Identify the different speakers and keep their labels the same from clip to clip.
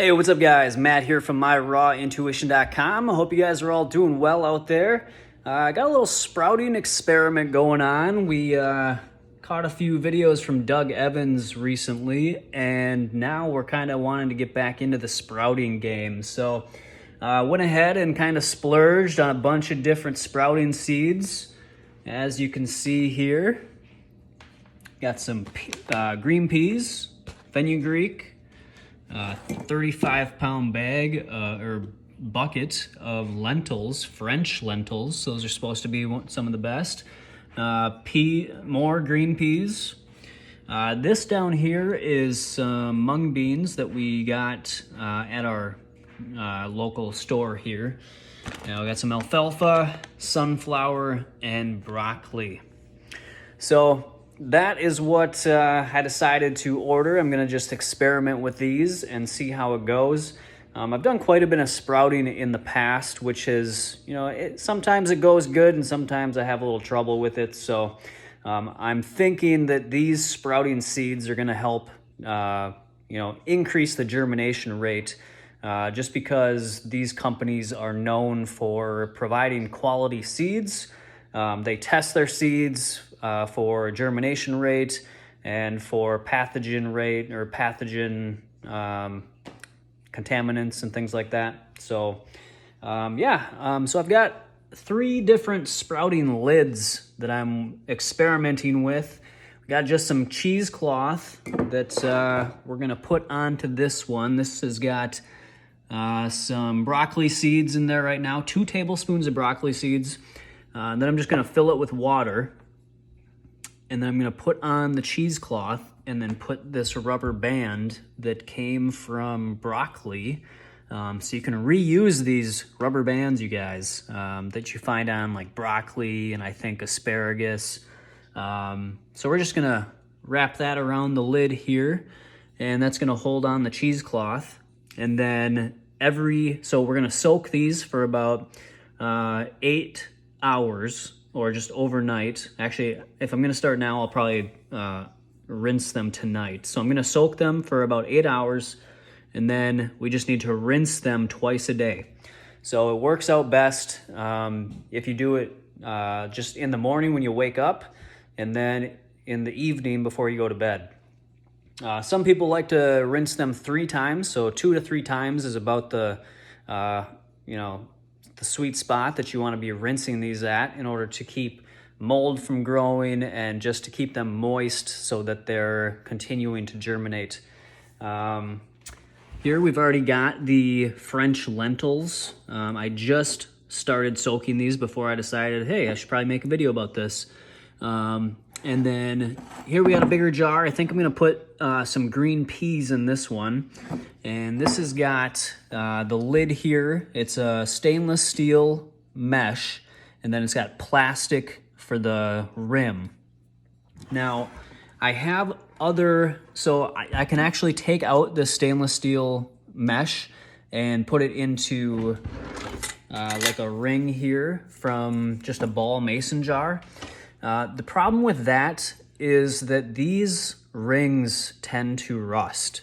Speaker 1: Hey, what's up guys? Matt here from myrawintuition.com. I hope you guys are all doing well out there. I got a little sprouting experiment going on. We caught a few videos from Doug Evans recently, and now we're kind of wanting to get back into the sprouting game. So went ahead and kind of splurged on a bunch of different sprouting seeds. As you can see here, got some green peas, fenugreek, 35-pound bag or bucket of lentils, French lentils. Those are supposed to be some of the best. More green peas. This down here is some mung beans that we got at our local store here. Now we got some alfalfa, sunflower, and broccoli. So that is what I decided to order. I'm gonna just experiment with these and see how it goes. I've done quite a bit of sprouting in the past, which is, sometimes it goes good and sometimes I have a little trouble with it. So I'm thinking that these sprouting seeds are gonna help, increase the germination rate, just because these companies are known for providing quality seeds. They test their seeds for germination rate and for pathogen rate or pathogen contaminants and things like that. So so I've got 3 different sprouting lids that I'm experimenting with. We got just some cheesecloth that we're gonna put onto this one. This has got some broccoli seeds in there right now, 2 tablespoons of broccoli seeds. Then I'm just gonna fill it with water. And then I'm gonna put on the cheesecloth and then put this rubber band that came from broccoli. So you can reuse these rubber bands, you guys, that you find on like broccoli and I think asparagus. So we're just gonna wrap that around the lid here, and that's gonna hold on the cheesecloth. And then so we're gonna soak these for about 8 hours or just overnight. Actually, if I'm gonna start now, I'll probably rinse them tonight. So I'm gonna soak them for about 8 hours, and then we just need to rinse them twice a day. So it works out best if you do it just in the morning when you wake up, and then in the evening before you go to bed. Some people like to rinse them 3 times, so 2 to 3 times is about the sweet spot that you want to be rinsing these at in order to keep mold from growing and just to keep them moist so that they're continuing to germinate. Here we've already got the French lentils. I just started soaking these before I decided, hey, I should probably make a video about this. And then here we got a bigger jar. I think I'm gonna put some green peas in this one. And this has got the lid here. It's a stainless steel mesh, and then it's got plastic for the rim. Now, I have so I can actually take out the stainless steel mesh and put it into like a ring here from just a ball mason jar. The problem with that is that these rings tend to rust.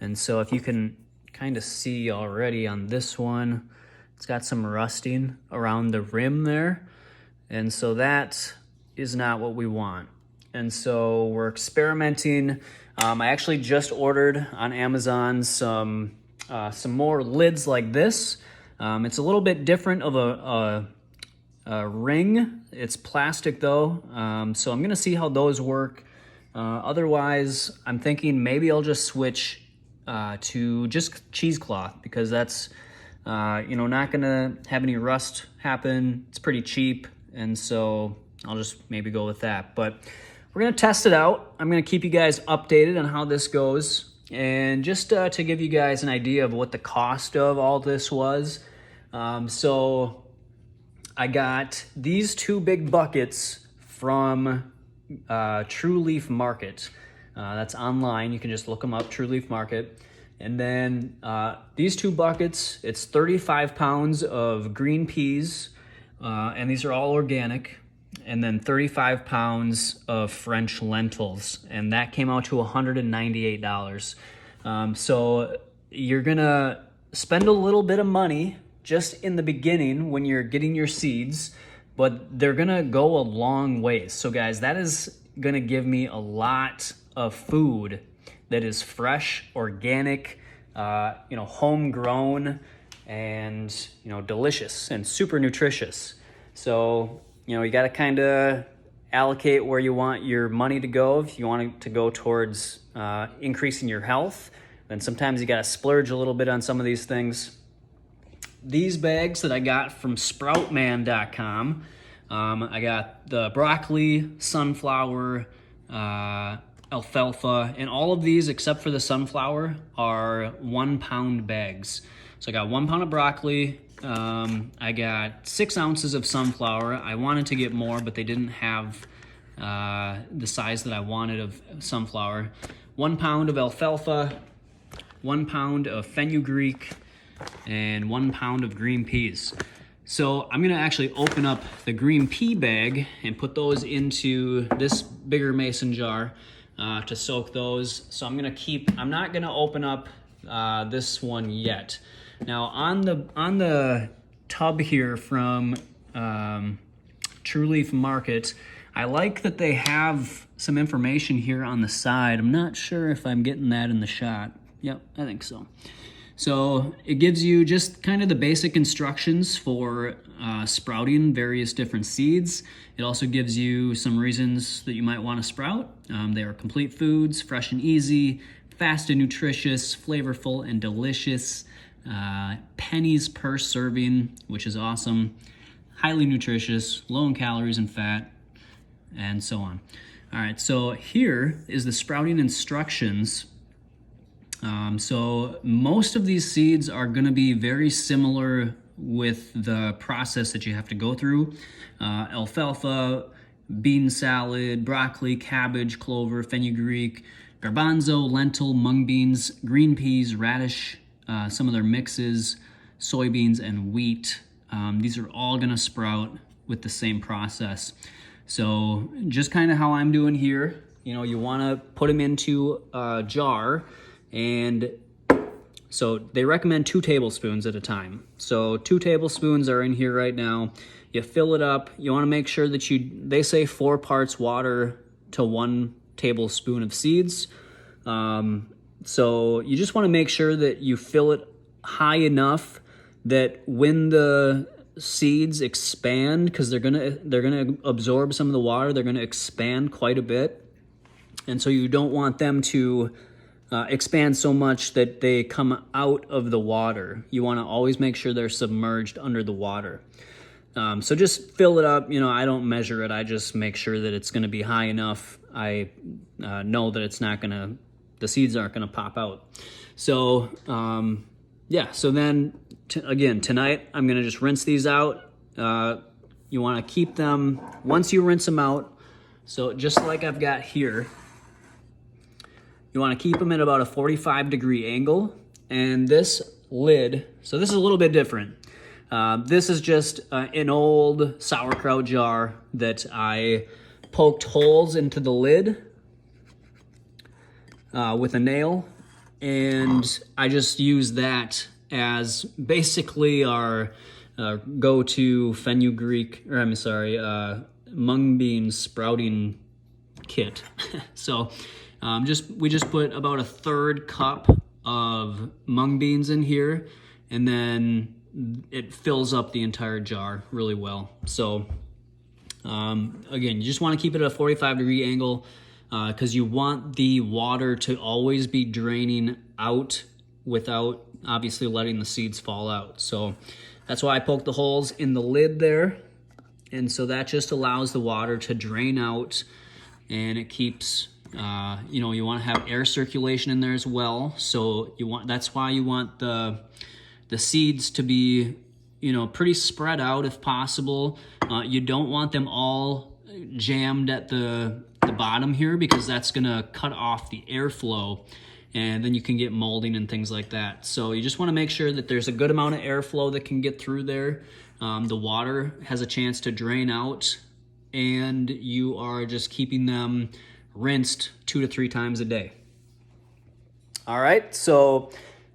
Speaker 1: And so if you can kind of see already on this one, it's got some rusting around the rim there. And so that is not what we want. And so we're experimenting. I actually just ordered on Amazon some more lids like this. It's a little bit different of a ring. It's plastic though, so I'm gonna see how those work. Otherwise, I'm thinking maybe I'll just switch to just cheesecloth, because that's not gonna have any rust happen. It's pretty cheap, and so I'll just maybe go with that. But we're gonna test it out. I'm gonna keep you guys updated on how this goes, and just to give you guys an idea of what the cost of all this was. So I got these 2 big buckets from True Leaf Market. That's online. You can just look them up, True Leaf Market. And then these 2 buckets, it's 35 pounds of green peas, and these are all organic. And then 35 pounds of French lentils, and that came out to $198. So you're gonna spend a little bit of money just in the beginning when you're getting your seeds, but they're gonna go a long ways. So guys, that is gonna give me a lot of food that is fresh, organic, homegrown, and delicious and super nutritious. So you got to kind of allocate where you want your money to go. If you want it to go towards increasing your health, then sometimes you got to splurge a little bit on some of these things. These bags that I got from Sproutman.com, I got the broccoli, sunflower, alfalfa, and all of these except for the sunflower are 1 pound bags. So I got 1 pound of broccoli, I got 6 ounces of sunflower. I wanted to get more, but they didn't have the size that I wanted of sunflower. 1 pound of alfalfa, 1 pound of fenugreek, and 1 pound of green peas. So I'm gonna actually open up the green pea bag and put those into this bigger mason jar to soak those. So I'm not gonna open up this one yet. Now on the tub here from True Leaf Market, I like that they have some information here on the side. I'm not sure if I'm getting that in the shot. Yep, I think so. So it gives you just kind of the basic instructions for sprouting various different seeds. It also gives you some reasons that you might want to sprout. They are complete foods, fresh and easy, fast and nutritious, flavorful and delicious, pennies per serving, which is awesome, highly nutritious, low in calories and fat, and so on. All right, so here is the sprouting instructions. So most of these seeds are going to be very similar with the process that you have to go through. Alfalfa, bean salad, broccoli, cabbage, clover, fenugreek, garbanzo, lentil, mung beans, green peas, radish, some of their mixes, soybeans, and wheat. These are all going to sprout with the same process. So just kind of how I'm doing here, you want to put them into a jar. And so they recommend 2 tablespoons at a time. So 2 tablespoons are in here right now. You fill it up. You want to make sure that they say 4 parts water to 1 tablespoon of seeds. So you just want to make sure that you fill it high enough that when the seeds expand, because they're gonna absorb some of the water, they're gonna expand quite a bit. And so you don't want them to expand so much that they come out of the water. You want to always make sure they're submerged under the water. So just fill it up. I don't measure it. I just make sure that it's going to be high enough. I know that the seeds aren't going to pop out. So so then again, tonight I'm going to just rinse these out. You want to keep them, once you rinse them out, so just like I've got here, you want to keep them at about a 45-degree angle. And this lid, so this is a little bit different. This is just an old sauerkraut jar that I poked holes into the lid with a nail. And I just use that as basically our go-to mung bean sprouting kit. So we just put about a 1/3 cup of mung beans in here, and then it fills up the entire jar really well. So again, you just want to keep it at a 45-degree angle because you want the water to always be draining out without obviously letting the seeds fall out. So that's why I poked the holes in the lid there. And so that just allows the water to drain out, and it keeps you want to have air circulation in there as well. So that's why you want the seeds to be, pretty spread out if possible. You don't want them all jammed at the bottom here, because that's going to cut off the airflow, and then you can get molding and things like that. So you just want to make sure that there's a good amount of airflow that can get through there. The water has a chance to drain out, and you are just keeping them rinsed 2 to 3 times a day. All right, so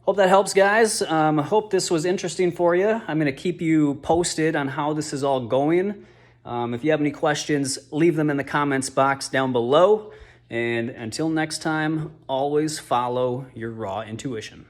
Speaker 1: Hope that helps, guys. Hope this was interesting for you. I'm going to keep you posted on how this is all going. If you have any questions, leave them in the comments box down below. And until next time, always follow your raw intuition.